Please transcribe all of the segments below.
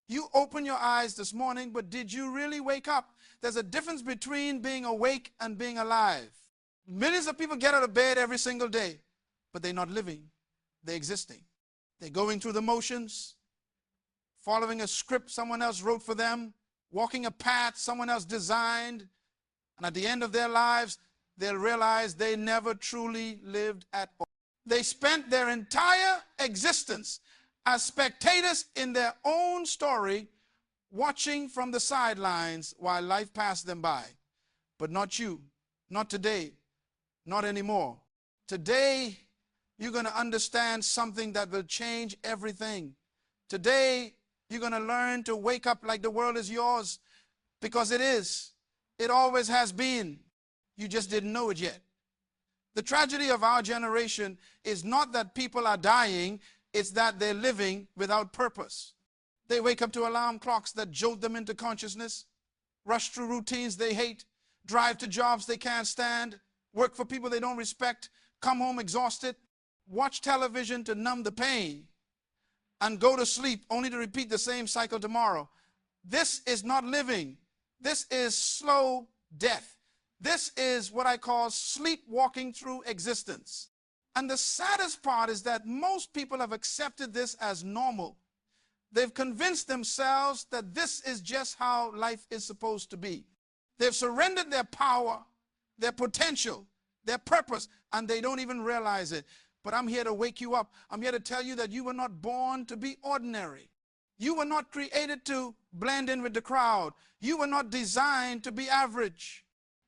You opened your eyes this morning, but did you really wake up? There's a difference between being awake and being alive. Millions of people get out of bed every single day, but they're not living. They're existing. They're going through the motions, following a script someone else wrote for them, walking a path someone else designed, and at the end of their lives, they'll realize they never truly lived at all. They spent their entire existence as spectators in their own story, watching from the sidelines while life passed them by. But not you, not today, not anymore. Today, you're going to understand something that will change everything. Today, you're going to learn to wake up like the world is yours, because it is. It always has been. You just didn't know it yet. The tragedy of our generation is not that people are dying, it's that they're living without purpose. They wake up to alarm clocks that jolt them into consciousness, rush through routines they hate, drive to jobs they can't stand, work for people they don't respect, come home exhausted, watch television to numb the pain, and go to sleep only to repeat the same cycle tomorrow. This is not living. This is slow death. This is what I call sleepwalking through existence. And the saddest part is that most people have accepted this as normal. They've convinced themselves that this is just how life is supposed to be. They've surrendered their power, their potential, their purpose, and they don't even realize it. But I'm here to wake you up. I'm here to tell you that you were not born to be ordinary. You were not created to blend in with the crowd. You were not designed to be average.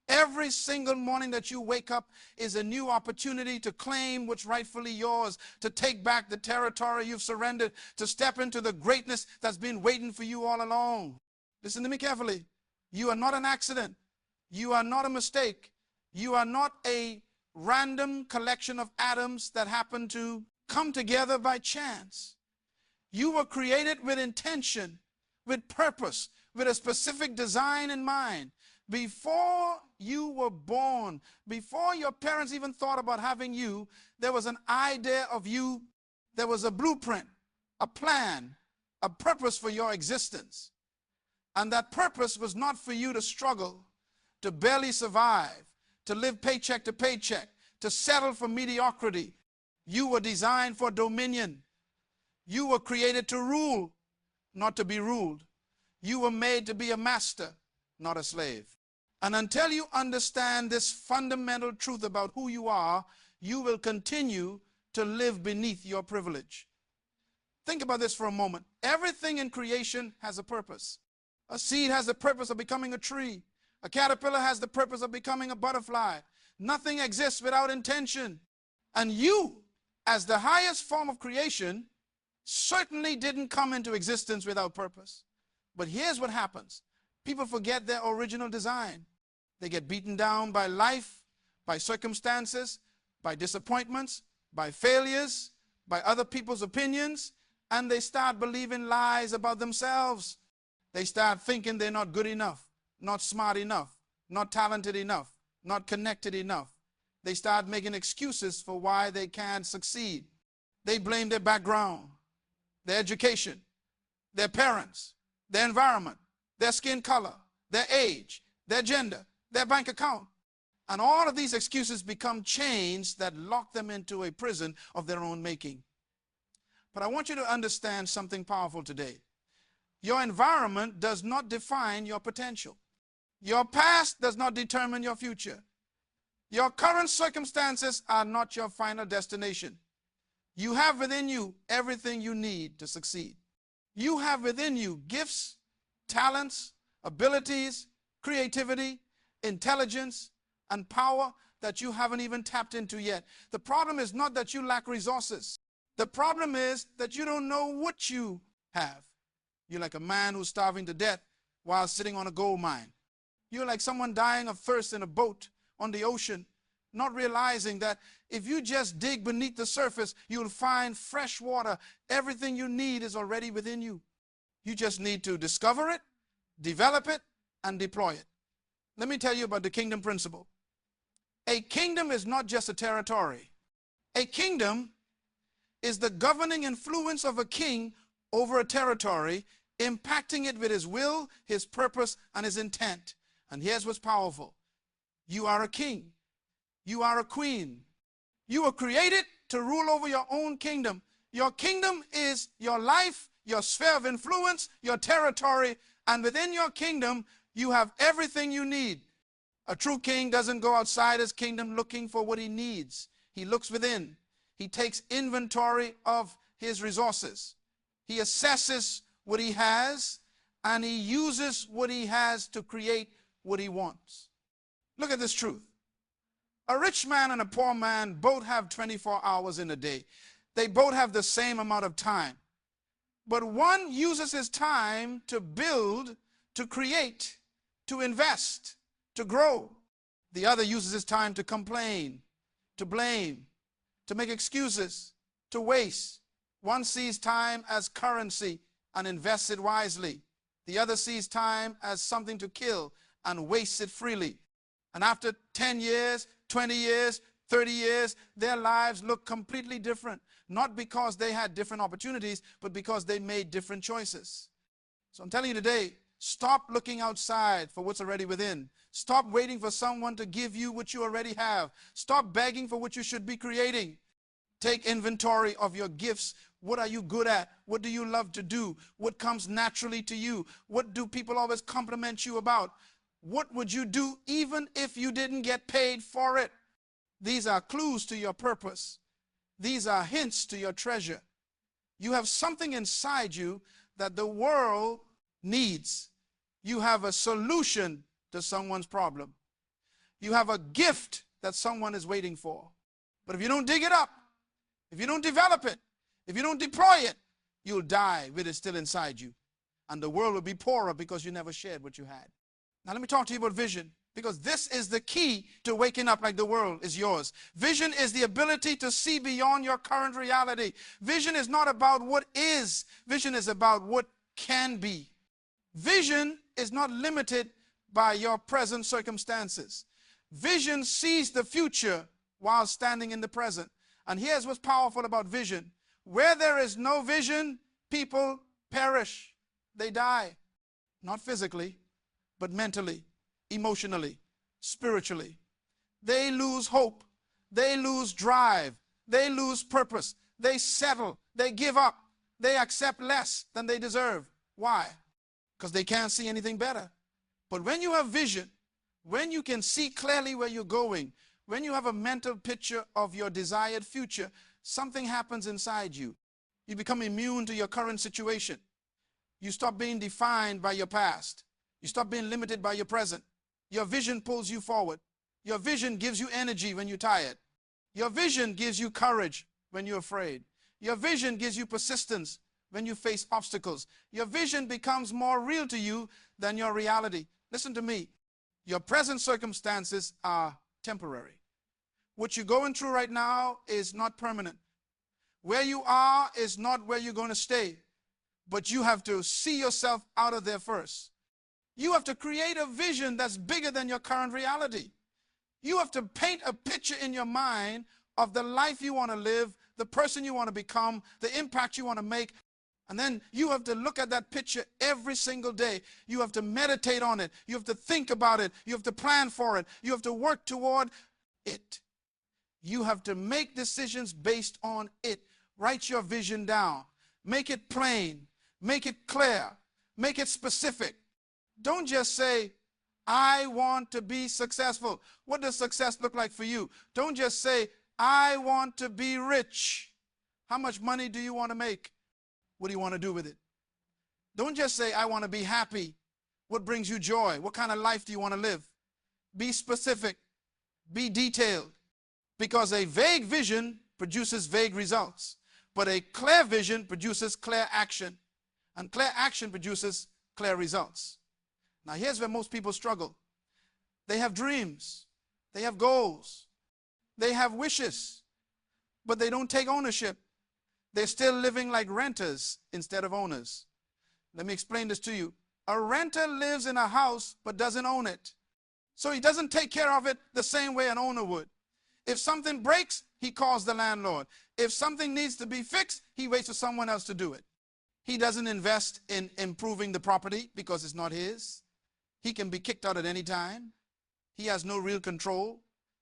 Every single morning that you wake up is a new opportunity to claim what's rightfully yours, to take back the territory you've surrendered, to step into the greatness that's been waiting for you all along. Listen to me carefully. You are not an accident. You are not a mistake. You are not a random collection of atoms that happen to come together by chance. You were created with intention, with purpose, with a specific design in mind. Before you were born, before your parents even thought about having you, there was an idea of you. There was a blueprint, a plan, a purpose for your existence. And that purpose was not for you to struggle, to barely survive, to live paycheck to paycheck, to settle for mediocrity. You were designed for dominion. You were created to rule, not to be ruled. You were made to be a master, not a slave. And until you understand this fundamental truth about who you are, you will continue to live beneath your privilege. Think about this for a moment. Everything in creation has a purpose. A seed has the purpose of becoming a tree. A caterpillar has the purpose of becoming a butterfly. Nothing exists without intention. And you, as the highest form of creation, certainly didn't come into existence without purpose. But here's what happens. People forget their original design. They get beaten down by life, by circumstances, by disappointments, by failures, by other people's opinions, and they start believing lies about themselves. They start thinking they're not good enough, not smart enough, not talented enough, not connected enough. They start making excuses for why they can't succeed. They blame their background, their education, their parents, their environment, their skin color, their age, their gender, their bank account. And all of these excuses become chains that lock them into a prison of their own making. But I want you to understand something powerful today. Your environment does not define your potential. Your past does not determine your future. Your current circumstances are not your final destination. You have within you everything you need to succeed. You have within you gifts, talents, abilities, creativity, intelligence, and power that you haven't even tapped into yet. The problem is not that you lack resources. The problem is that you don't know what you have. You're like a man who's starving to death while sitting on a gold mine. You're like someone dying of thirst in a boat on the ocean, not realizing that if you just dig beneath the surface, you'll find fresh water. Everything you need is already within you. You just need to discover it, develop it, and deploy it. Let me tell you about the kingdom principle. A kingdom is not just a territory. A kingdom is the governing influence of a king over a territory impacting it with his will, his purpose, and his intent. And here's what's powerful. You are a king. You are a queen. You were created to rule over your own kingdom. Your kingdom is your life, your sphere of influence, your territory, and within your kingdom, you have everything you need. A true king doesn't go outside his kingdom looking for what he needs. He looks within. He takes inventory of his resources. He assesses what he has, and he uses what he has to create what he wants. Look at this truth. A rich man and a poor man both have 24 hours in a day. They both have the same amount of time. But one uses his time to build, to create, to invest, to grow. The other uses his time to complain, to blame, to make excuses, to waste. One sees time as currency and invests it wisely. The other sees time as something to kill and wastes it freely. And after 10 years, 20 years, 30 years, their lives look completely different. Not because they had different opportunities, but because they made different choices. So I'm telling you today, stop looking outside for what's already within. Stop waiting for someone to give you what you already have. Stop begging for what you should be creating. Take inventory of your gifts. What are you good at? What do you love to do? What comes naturally to you? What do people always compliment you about? What would you do even if you didn't get paid for it? These are clues to your purpose. These are hints to your treasure. You have something inside you that the world needs. You have a solution to someone's problem. You have a gift that someone is waiting for. But if you don't dig it up, if you don't develop it, if you don't deploy it, you'll die with it still inside you. And the world will be poorer because you never shared what you had. Now let me talk to you about vision, because this is the key to waking up like the world is yours. Vision is the ability to see beyond your current reality. Vision is not about what is. Vision is about what can be. Vision is not limited by your present circumstances. Vision sees the future while standing in the present. And here's what's powerful about vision. Where there is no vision, people perish. They die. Not physically, but mentally, emotionally, spiritually. They lose hope. They lose drive. They lose purpose. They settle. They give up. They accept less than they deserve. Why? Because they can't see anything better. But when you have vision, when you can see clearly where you're going, when you have a mental picture of your desired future, something happens inside you. You become immune to your current situation. You stop being defined by your past. You stop being limited by your present. Your vision pulls you forward. Your vision gives you energy when you're tired. Your vision gives you courage when you're afraid. Your vision gives you persistence when you face obstacles. Your vision becomes more real to you than your reality. Listen to me. Your present circumstances are temporary. What you're going through right now is not permanent. Where you are is not where you're going to stay. But you have to see yourself out of there first. You have to create a vision that's bigger than your current reality. You have to paint a picture in your mind of the life you want to live, the person you want to become, the impact you want to make. And then you have to look at that picture every single day. You have to meditate on it. You have to think about it. You have to plan for it. You have to work toward it. You have to make decisions based on it. Write your vision down. Make it plain. Make it clear. Make it specific. Don't just say, I want to be successful. What does success look like for you? Don't just say, I want to be rich. How much money do you want to make? What do you want to do with it? Don't just say, I want to be happy. What brings you joy? What kind of life do you want to live? Be specific. Be detailed. Because a vague vision produces vague results. But a clear vision produces clear action. And clear action produces clear results. Now here's where most people struggle. They have dreams. They have goals. They have wishes. But they don't take ownership. They're still living like renters instead of owners. Let me explain this to you. A renter lives in a house but doesn't own it. So he doesn't take care of it the same way an owner would. If something breaks, he calls the landlord. If something needs to be fixed, he waits for someone else to do it. He doesn't invest in improving the property because it's not his. He can be kicked out at any time. He has no real control.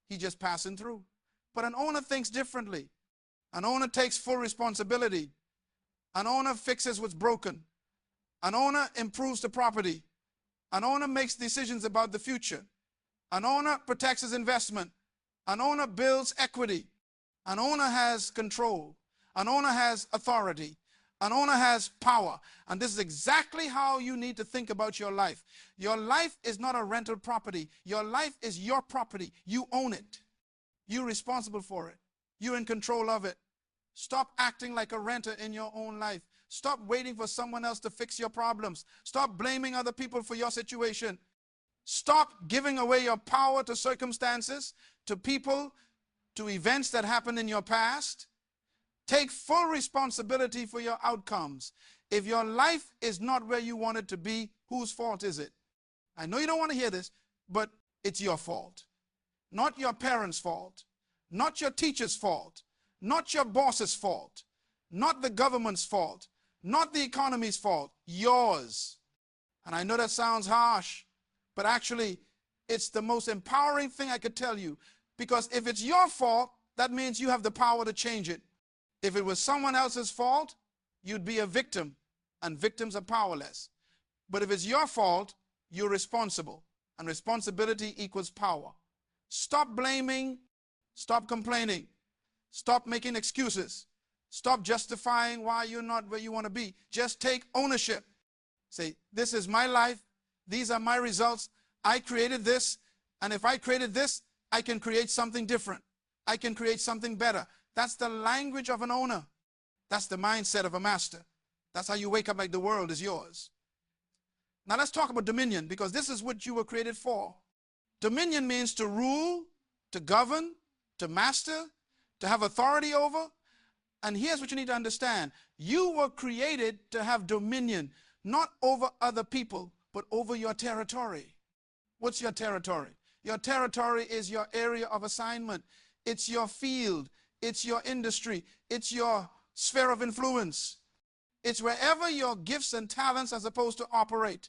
He's just passing through. But an owner thinks differently. An owner takes full responsibility. An owner fixes what's broken. An owner improves the property. An owner makes decisions about the future. An owner protects his investment. An owner builds equity. An owner has control. An owner has authority. An owner has power. And this is exactly how you need to think about your life. Your life is not a rental property. Your life is your property. You own it. You're responsible for it. You're in control of it. Stop acting like a renter in your own life. Stop waiting for someone else to fix your problems. Stop blaming other people for your situation. Stop giving away your power to circumstances, to people, to events that happened in your past. Take full responsibility for your outcomes. If your life is not where you want it to be, whose fault is it? I know you don't want to hear this, but it's your fault. Not your parents' fault. Not your teacher's fault. Not your boss's fault. Not the government's fault. Not the economy's fault. Yours. And I know that sounds harsh, but actually it's the most empowering thing I could tell you. Because if it's your fault, that means you have the power to change it. If it was someone else's fault, you'd be a victim, and victims are powerless. But if it's your fault, you're responsible, and responsibility equals power. Stop blaming, stop complaining, stop making excuses, stop justifying why you're not where you want to be. Just take ownership. Say, this is my life, these are my results, I created this, and if I created this, I can create something different. I can create something better. That's the language of an owner. That's the mindset of a master. That's how you wake up like the world is yours. Now let's talk about dominion, because this is what you were created for. Dominion means to rule, to govern, to master, to have authority over. And here's what you need to understand. You were created to have dominion, not over other people, but over your territory. What's your territory? Your territory is your area of assignment. It's your field. It's your industry. It's your sphere of influence. It's wherever your gifts and talents are supposed to operate.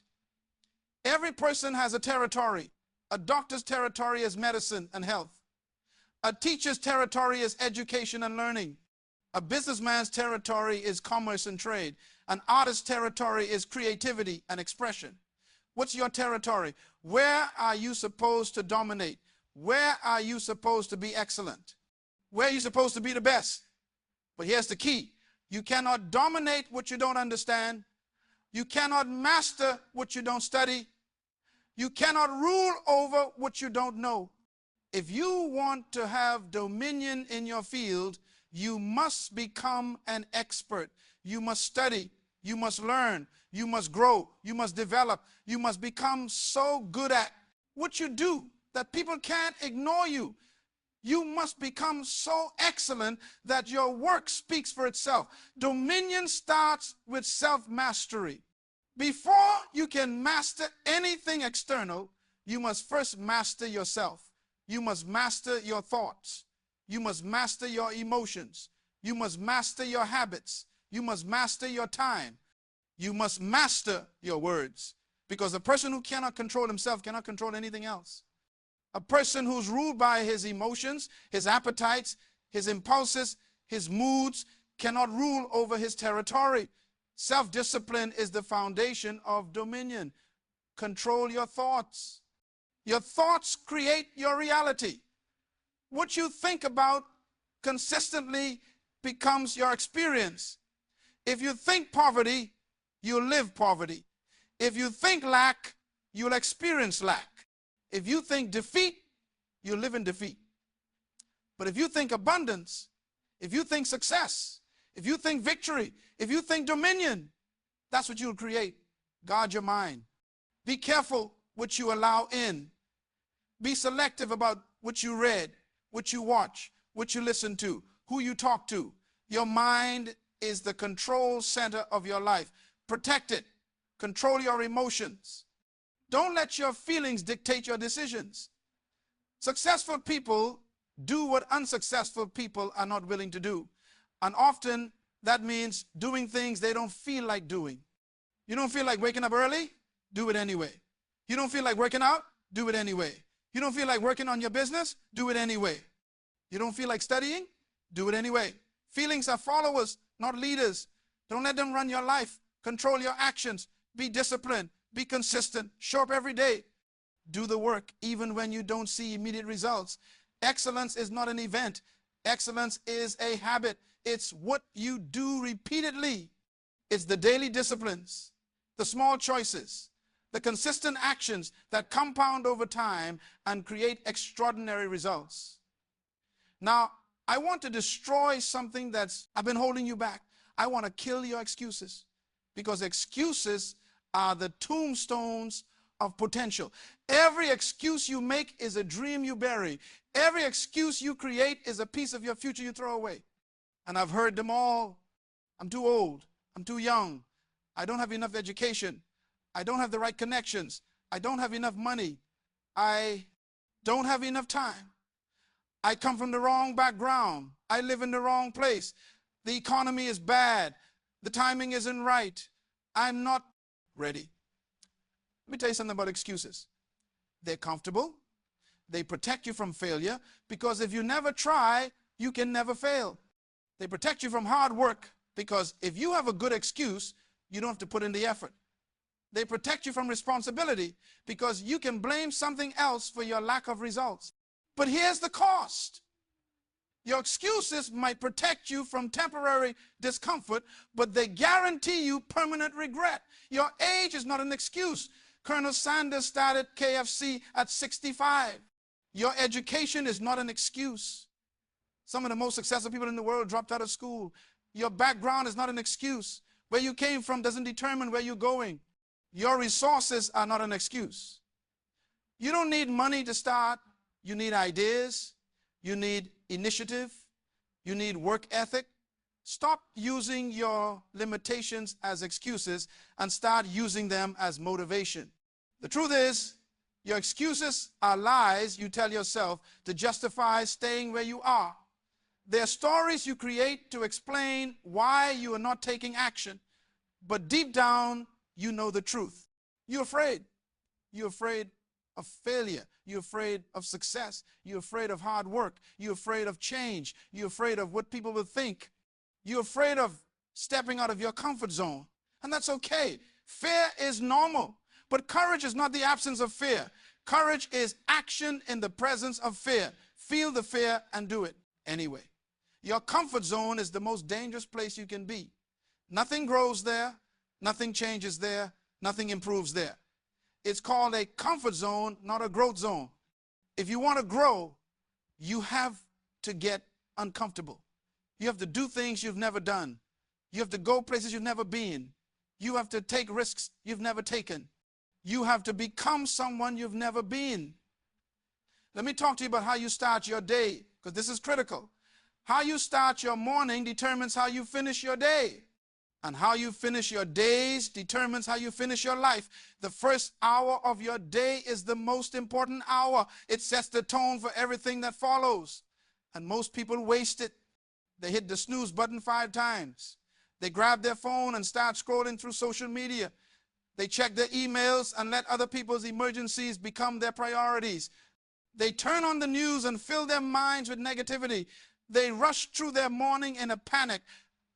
Every person has a territory. A doctor's territory is medicine and health. A teacher's territory is education and learning. A businessman's territory is commerce and trade. An artist's territory is creativity and expression. What's your territory? Where are you supposed to dominate? Where are you supposed to be excellent? Where are you supposed to be the best? But here's the key. You cannot dominate what you don't understand. You cannot master what you don't study. You cannot rule over what you don't know. If you want to have dominion in your field, you must become an expert. You must study. You must learn. You must grow. You must develop. You must become so good at what you do that people can't ignore you. You must become so excellent that your work speaks for itself. Dominion starts with self-mastery. Before you can master anything external, you must first master yourself. You must master your thoughts. You must master your emotions. You must master your habits. You must master your time. You must master your words. Because a person who cannot control himself cannot control anything else. A person who's ruled by his emotions, his appetites, his impulses, his moods, cannot rule over his territory. Self-discipline is the foundation of dominion. Control your thoughts. Your thoughts create your reality. What you think about consistently becomes your experience. If you think poverty, you'll live poverty. If you think lack, you'll experience lack. If you think defeat, you'll live in defeat. But if you think abundance, if you think success, if you think victory, if you think dominion, that's what you'll create. Guard your mind. Be careful what you allow in. Be selective about what you read, what you watch, what you listen to, who you talk to. Your mind is the control center of your life. Protect it. Control your emotions. Don't let your feelings dictate your decisions. Successful people do what unsuccessful people are not willing to do. And often That means doing things they don't feel like doing. You don't feel like waking up early? Do it anyway. You don't feel like working out? Do it anyway. You don't feel like working on your business? Do it anyway. You don't feel like studying? Do it anyway. Feelings are followers, not leaders. Don't let them run your life. Control your actions. Be disciplined. Be consistent. Show up every day. Do the work even when you don't see immediate results. Excellence is not an event. Excellence is a habit. It's what you do repeatedly. It's the daily disciplines, the small choices, the consistent actions that compound over time and create extraordinary results. Now, I want to destroy something that's I've been holding you back. I want to kill your excuses, because excuses are the tombstones of potential. Every excuse you make is a dream you bury. Every excuse you create is a piece of your future you throw away. And I've heard them all. I'm too old. I'm too young. I don't have enough education. I don't have the right connections. I don't have enough money. I don't have enough time. I come from the wrong background. I live in the wrong place. The economy is bad. The timing isn't right. I'm not ready. Let me tell you something about excuses. They're comfortable. They protect you from failure, because if you never try, you can never fail. They protect you from hard work, because if you have a good excuse, you don't have to put in the effort. They protect you from responsibility, because you can blame something else for your lack of results. But here's the cost. Your excuses might protect you from temporary discomfort, but they guarantee you permanent regret. Your age is not an excuse. Colonel Sanders started KFC at 65. Your education is not an excuse. Some of the most successful people in the world dropped out of school. Your background is not an excuse. Where you came from doesn't determine where you're going. Your resources are not an excuse. You don't need money to start. You need ideas. You need initiative. You need work ethic. Stop using your limitations as excuses and start using them as motivation. The truth is, your excuses are lies you tell yourself to justify staying where you are. They're stories you create to explain why you are not taking action. But deep down, you know the truth. You're afraid. You're afraid of failure. You're afraid of success. You're afraid of hard work. You're afraid of change. You're afraid of what people will think. You're afraid of stepping out of your comfort zone. And that's okay. Fear is normal. But courage is not the absence of fear. Courage is action in the presence of fear. Feel the fear and do it anyway. Your comfort zone is the most dangerous place you can be. Nothing grows there. Nothing changes there. Nothing improves there. It's called a comfort zone, not a growth zone. If you want to grow, you have to get uncomfortable. You have to do things you've never done. You have to go places you've never been. You have to take risks you've never taken. You have to become someone you've never been. Let me talk to you about how you start your day, because this is critical. How you start your morning determines how you finish your day. And how you finish your days determines how you finish your life. The first hour of your day is the most important hour. It sets the tone for everything that follows. And most people waste it. They hit the snooze button 5 times. They grab their phone and start scrolling through social media. They check their emails and let other people's emergencies become their priorities. They turn on the news and fill their minds with negativity. They rush through their morning in a panic,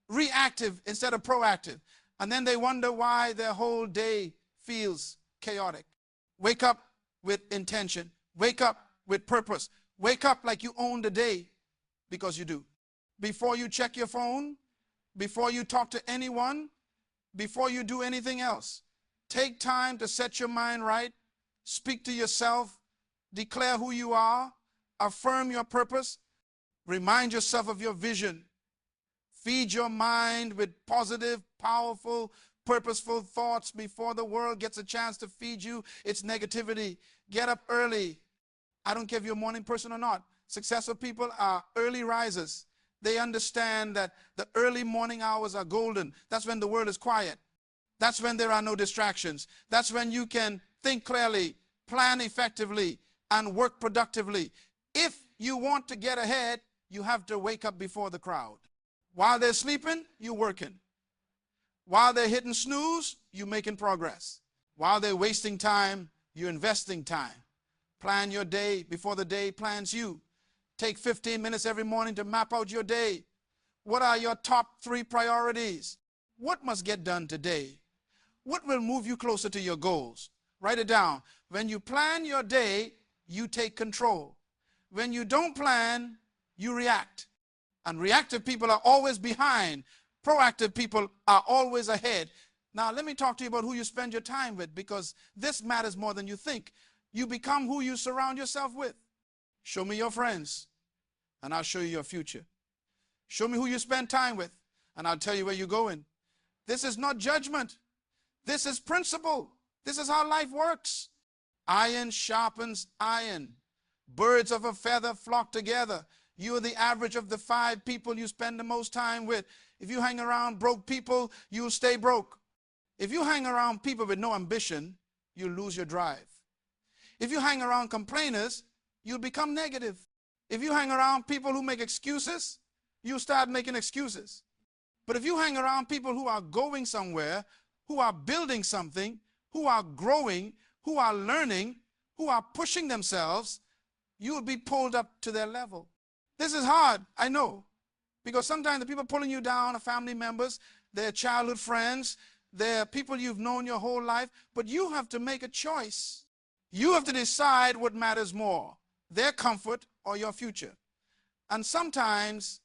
reactive instead of proactive. And then they wonder why their whole day feels chaotic. Wake up with intention. Wake up with purpose. Wake up like you own the day, because you do. Before you check your phone, before you talk to anyone, before you do anything else, take time to set your mind right, speak to yourself, declare who you are, affirm your purpose, remind yourself of your vision. Feed your mind with positive, powerful, purposeful thoughts before the world gets a chance to feed you its negativity. Get up early. I don't care if you're a morning person or not. Successful people are early risers. They understand that the early morning hours are golden. That's when the world is quiet. That's when there are no distractions. That's when you can think clearly, plan effectively, and work productively. If you want to get ahead, you have to wake up before the crowd. While they're sleeping, you're working. While they're hitting snooze, you're making progress. While they're wasting time, you're investing time. Plan your day before the day plans you. Take 15 minutes every morning to map out your day. What are your top 3 priorities? What must get done today? What will move you closer to your goals? Write it down. When you plan your day, you take control. When you don't plan, you react. And reactive people are always behind. Proactive people are always ahead. Now, let me talk to you about who you spend your time with, because this matters more than you think. You become who you surround yourself with. Show me your friends, and I'll show you your future. Show me who you spend time with, and I'll tell you where you're going. This is not judgment. This is principle. This is how life works. Iron sharpens iron. Birds of a feather flock together. You are the average of the 5 people you spend the most time with. If you hang around broke people, you'll stay broke. If you hang around people with no ambition, you'll lose your drive. If you hang around complainers, you'll become negative. If you hang around people who make excuses, you'll start making excuses. But if you hang around people who are going somewhere, who are building something, who are growing, who are learning, who are pushing themselves, you will be pulled up to their level. This is hard, I know, because sometimes the people pulling you down are family members, they're childhood friends, they're people you've known your whole life, but you have to make a choice. You have to decide what matters more, their comfort or your future. And sometimes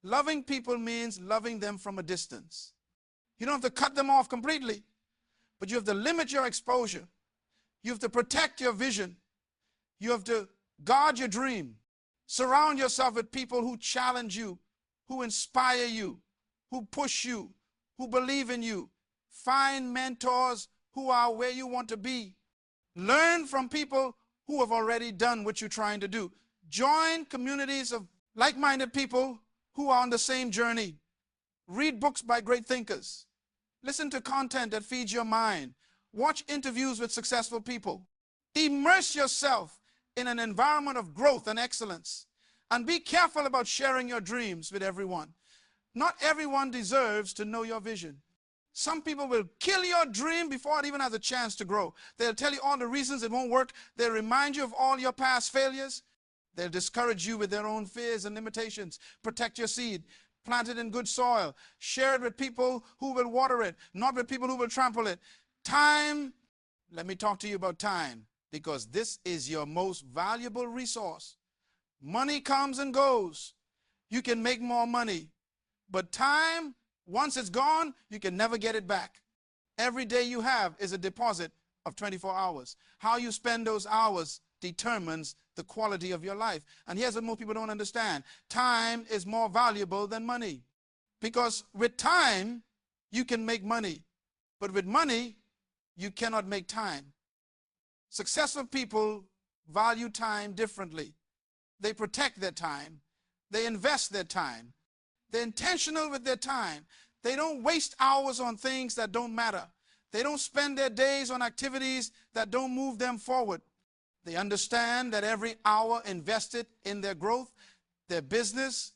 loving people means loving them from a distance. You don't have to cut them off completely, but you have to limit your exposure. You have to protect your vision. You have to guard your dream. Surround yourself with people who challenge you, who inspire you, who push you, who believe in you. Find mentors who are where you want to be. Learn from people who have already done what you're trying to do. Join communities of like-minded people who are on the same journey. Read books by great thinkers. Listen to content that feeds your mind. Watch interviews with successful people. Immerse yourself in an environment of growth and excellence. And be careful about sharing your dreams with everyone. Not everyone deserves to know your vision. Some people will kill your dream before it even has a chance to grow. They'll tell you all the reasons it won't work. They'll remind you of all your past failures. They'll discourage you with their own fears and limitations. Protect your seed. Plant it in good soil. Share it with people who will water it, not with people who will trample it. Time, let me talk to you about time, because this is your most valuable resource. Money comes and goes. You can make more money. But time, once it's gone, you can never get it back. Every day you have is a deposit of 24 hours. How you spend those hours determines the quality of your life. And here's what most people don't understand. Time is more valuable than money. Because with time, you can make money. But with money, you cannot make time. Successful people value time differently. They protect their time. They invest their time. They're intentional with their time. They don't waste hours on things that don't matter. They don't spend their days on activities that don't move them forward. They understand that every hour invested in their growth, their business,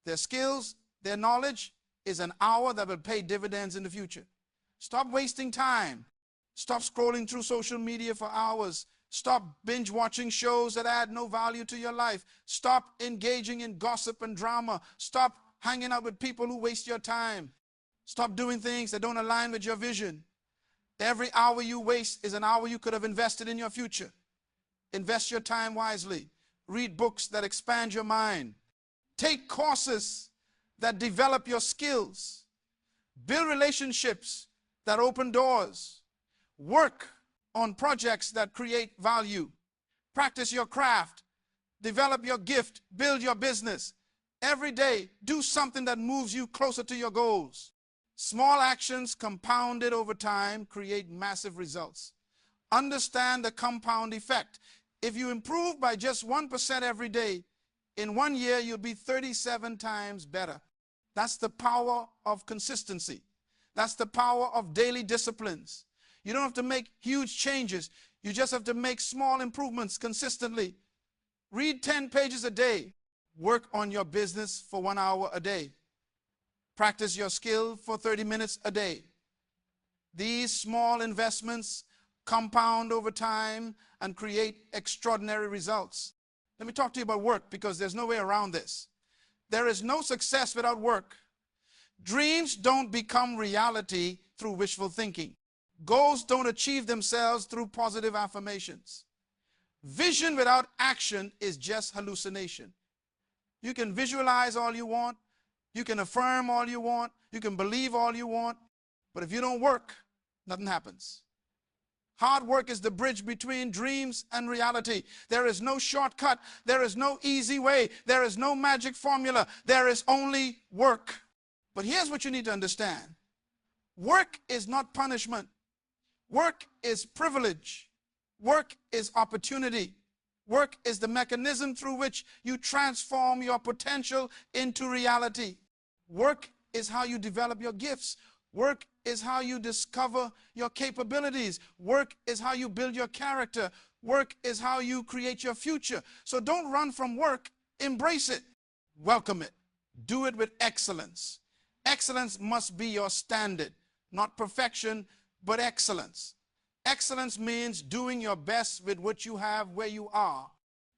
their skills, their knowledge is an hour that will pay dividends in the future. Stop wasting time. Stop scrolling through social media for hours. Stop binge watching shows that add no value to your life. Stop engaging in gossip and drama. Stop hanging out with people who waste your time. Stop doing things that don't align with your vision. Every hour you waste is an hour you could have invested in your future. Invest your time wisely. Read books that expand your mind. Take courses that develop your skills. Build relationships that open doors. Work on projects that create value. Practice your craft. Develop your gift. Build your business. Every day, do something that moves you closer to your goals. Small actions compounded over time create massive results. Understand the compound effect. If you improve by just 1% every day, in 1 year you'll be 37 times better. That's the power of consistency. That's the power of daily disciplines. You don't have to make huge changes. You just have to make small improvements consistently. Read 10 pages a day. Work on your business for 1 hour a day. Practice your skill for 30 minutes a day. These small investments compound over time and create extraordinary results. Let me talk to you about work, because there's no way around this. There is no success without work. Dreams don't become reality through wishful thinking. Goals don't achieve themselves through positive affirmations. Vision without action is just hallucination. You can visualize all you want. You can affirm all you want. You can believe all you want. But if you don't work, nothing happens. Hard work is the bridge between dreams and reality. There is no shortcut. There is no easy way. There is no magic formula. There is only work. But here's what you need to understand. Work is not punishment. Work is privilege. Work is opportunity. Work is the mechanism through which you transform your potential into reality. Work is how you develop your gifts. Work is how you discover your capabilities. Work is how you build your character. Work is how you create your future. So don't run from work. Embrace it. Welcome it. Do it with excellence. Excellence must be your standard. Not perfection, but excellence. Excellence means doing your best with what you have where you are.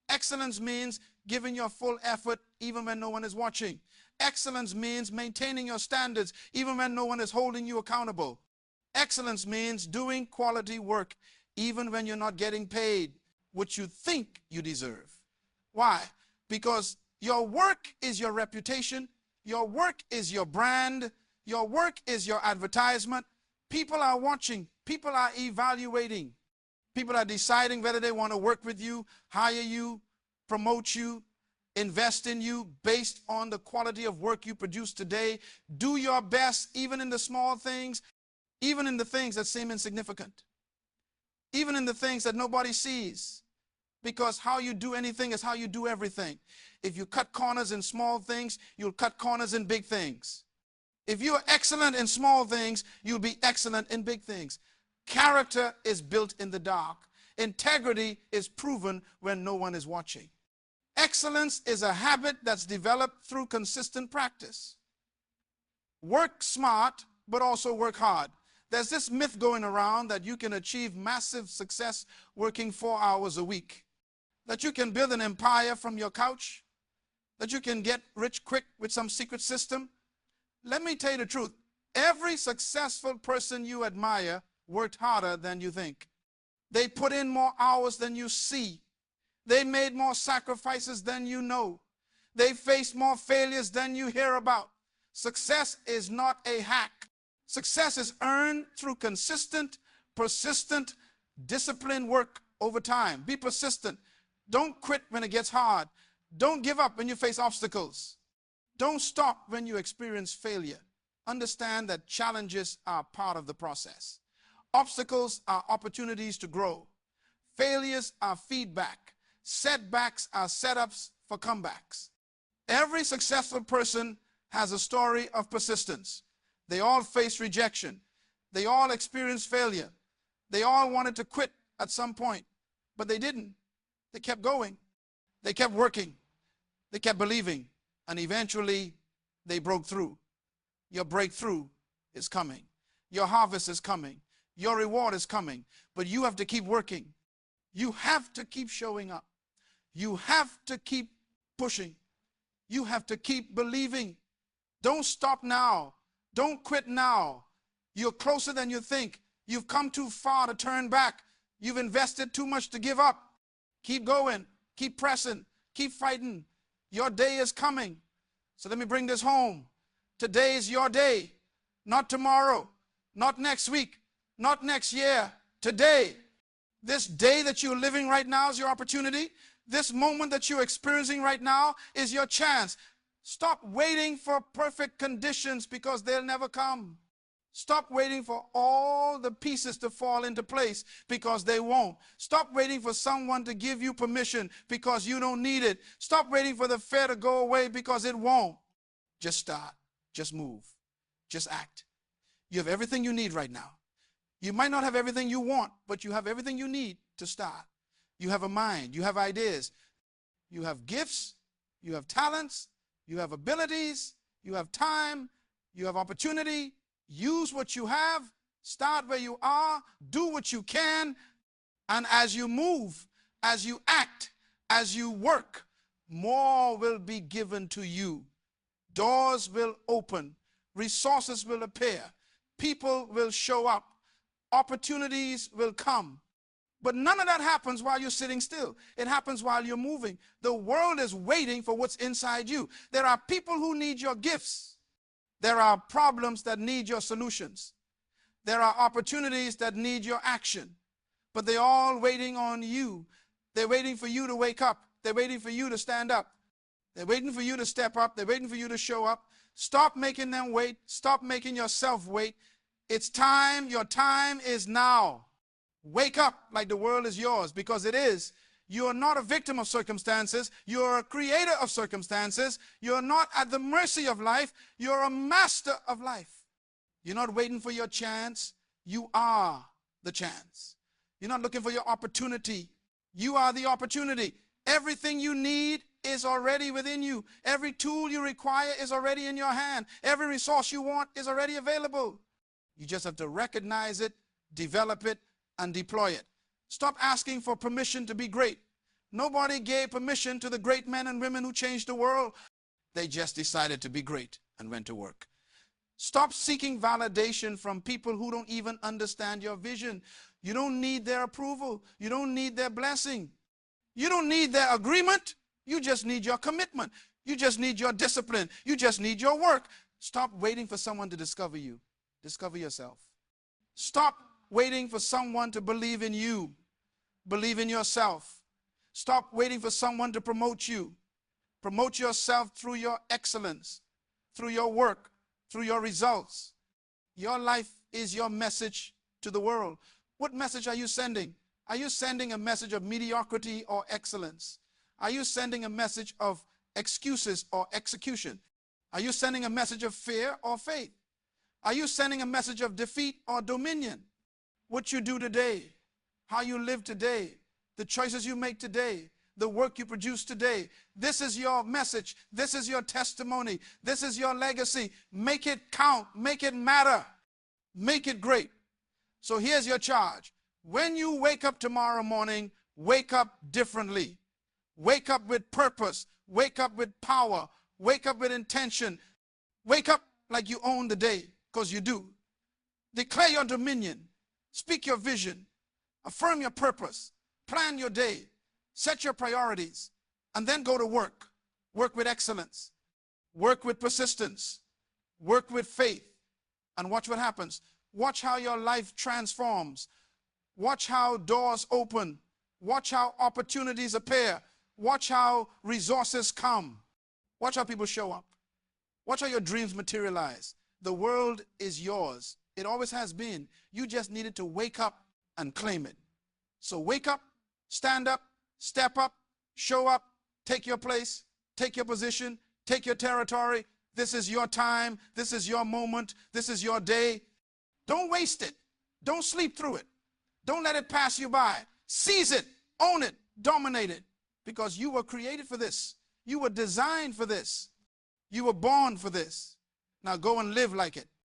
Excellence means giving your full effort even when no one is watching. Excellence means maintaining your standards even when no one is holding you accountable. Excellence means doing quality work even when you're not getting paid what you think you deserve. Why? Because your work is your reputation. Your work is your brand. Your work is your advertisement. People are watching. People are evaluating. People are deciding whether they want to work with you, hire you, promote you, invest in you based on the quality of work you produce today. Do your best even in the small things, even in the things that seem insignificant, even in the things that nobody sees, because how you do anything is how you do everything. If you cut corners in small things, you'll cut corners in big things. If you are excellent in small things, you'll be excellent in big things. Character is built in the dark. Integrity is proven when no one is watching. Excellence is a habit that's developed through consistent practice. Work smart, but also work hard. There's this myth going around that you can achieve massive success working 4 hours a week, that you can build an empire from your couch, that you can get rich quick with some secret system. Let me tell you the truth. Every successful person you admire worked harder than you think. They put in more hours than you see. They made more sacrifices than you know. They faced more failures than you hear about. Success is not a hack. Success is earned through consistent, persistent, disciplined work over time. Be persistent. Don't quit when it gets hard. Don't give up when you face obstacles. Don't stop when you experience failure. Understand that challenges are part of the process. Obstacles are opportunities to grow. Failures are feedback. Setbacks are setups for comebacks. Every successful person has a story of persistence. They all face rejection. They all experience failure. They all wanted to quit at some point, but they didn't. They kept going. They kept working. They kept believing, and eventually they broke through. Your breakthrough is coming. Your harvest is coming. Your reward is coming, but you have to keep working. You have to keep showing up. You have to keep pushing. You have to keep believing. Don't stop now. Don't quit now. You're closer than you think. You've come too far to turn back. You've invested too much to give up. Keep going. Keep pressing. Keep fighting. Your day is coming. So let me bring this home. Today is your day. Not tomorrow. Not next week. Not next year. Today. This day that you're living right now is your opportunity. This moment that you're experiencing right now is your chance. Stop waiting for perfect conditions because they'll never come. Stop waiting for all the pieces to fall into place because they won't. Stop waiting for someone to give you permission because you don't need it. Stop waiting for the fear to go away because it won't. Just start. Just move. Just act. You have everything you need right now. You might not have everything you want, but you have everything you need to start. You have a mind. You have ideas. You have gifts. You have talents. You have abilities. You have time. You have opportunity. Use what you have. Start where you are. Do what you can. And as you move, as you act, as you work, more will be given to you. Doors will open. Resources will appear. People will show up. Opportunities will come. But none of that happens while you're sitting still. It happens while you're moving. The world is waiting for what's inside you. There are people who need your gifts. There are problems that need your solutions. There are opportunities that need your action. But they're all waiting on you. They're waiting for you to wake up. They're waiting for you to stand up. They're waiting for you to step up. They're waiting for you to show up. Stop making them wait. Stop making yourself wait. It's time. Your time is now. Wake up like the world is yours, because it is. You're not a victim of circumstances. You're a creator of circumstances. You're not at the mercy of life. You're a master of life. You're not waiting for your chance. You are the chance. You're not looking for your opportunity. You are the opportunity. Everything you need is already within you. Every tool you require is already in your hand. Every resource you want is already available. You just have to recognize it, develop it, and deploy it. Stop asking for permission to be great. Nobody gave permission to the great men and women who changed the world. They just decided to be great and went to work. Stop seeking validation from people who don't even understand your vision. You don't need their approval. You don't need their blessing. You don't need their agreement. You just need your commitment. You just need your discipline. You just need your work. Stop waiting for someone to discover you. Discover yourself. Stop waiting for someone to believe in you. Believe in yourself. Stop waiting for someone to promote you. Promote yourself through your excellence, through your work, through your results. Your life is your message to the world. What message are you sending? Are you sending a message of mediocrity or excellence? Are you sending a message of excuses or execution? Are you sending a message of fear or faith? Are you sending a message of defeat or dominion? What you do today, how you live today, the choices you make today, the work you produce today. This is your message. This is your testimony. This is your legacy. Make it count. Make it matter. Make it great. So here's your charge. When you wake up tomorrow morning, wake up differently. Wake up with purpose. Wake up with power. Wake up with intention. Wake up like you own the day, because you do. Declare your dominion. Speak your vision. Affirm your purpose. Plan your day. Set your priorities. And then go to work. Work with excellence. Work with persistence. Work with faith. And watch what happens. Watch how your life transforms. Watch how doors open. Watch how opportunities appear. Watch how resources come. Watch how people show up. Watch how your dreams materialize. The world is yours. It always has been. You just needed to wake up and claim it. So wake up, stand up, step up, show up, take your place, take your position, take your territory. This is your time. This is your moment. This is your day. Don't waste it. Don't sleep through it. Don't let it pass you by. Seize it, own it, dominate it, because you were created for this. You were designed for this. You were born for this. Now go and live like it.